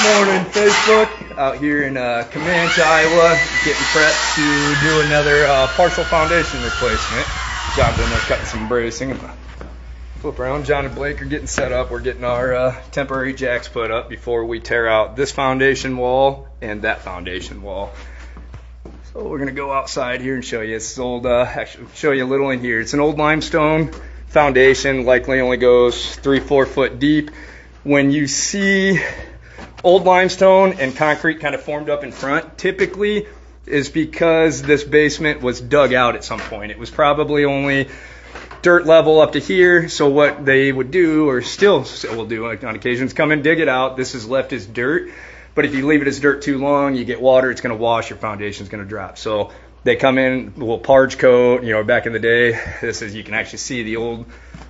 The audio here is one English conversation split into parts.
Morning, Facebook. Out here in Comanche, Iowa, getting prepped to do another partial foundation replacement. John's in there cutting some bracing. Flip around. John and Blake are getting set up. We're getting our temporary jacks put up before we tear out this foundation wall and that foundation wall. So we're gonna go outside here and show you. It's old. Actually, show you a little in here. It's an old limestone foundation. Likely only goes 3-4 foot deep. When you see old limestone and concrete kind of formed up in front, typically is because this basement was dug out at some point. It was probably only dirt level up to here. So what they would do, or still will do on occasions, come and dig it out. This is left as dirt. But if you leave it as dirt too long, you get water, it's going to wash, your foundation's going to drop. So they come in, will parge coat. You know, back in the day, this is, you can actually see the old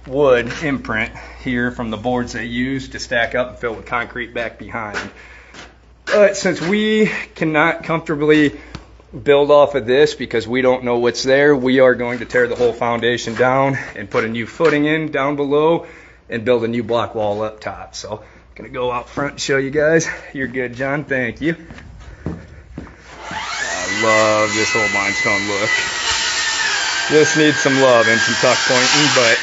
wood imprint here from the boards they used to stack up and fill with concrete back behind. But since we cannot comfortably build off of this because we don't know what's there, we are going to tear the whole foundation down and put a new footing in down below and build a new block wall up top. So I'm gonna go out front and show you guys. You're good, John, thank you. I love this old limestone look. This needs some love and some tuck pointing, but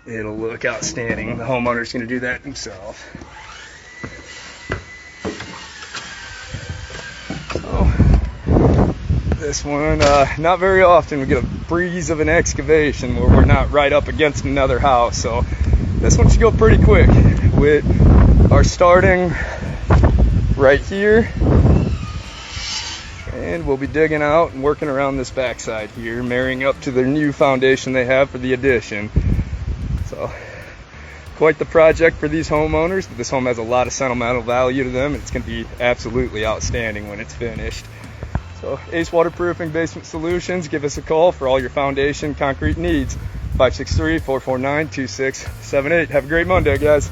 it'll look outstanding. The homeowner's gonna do that himself. So this one, not very often we get a breeze of an excavation where we're not right up against another house. So this one should go pretty quick. With our starting right here, and we'll be digging out and working around this backside here, marrying up to the new foundation they have for the addition. So quite the project for these homeowners, but this home has a lot of sentimental value to them, and it's going to be absolutely outstanding when it's finished. So Ace Waterproofing Basement Solutions, give us a call for all your foundation concrete needs. 563-449-2678. Have a great Monday, guys.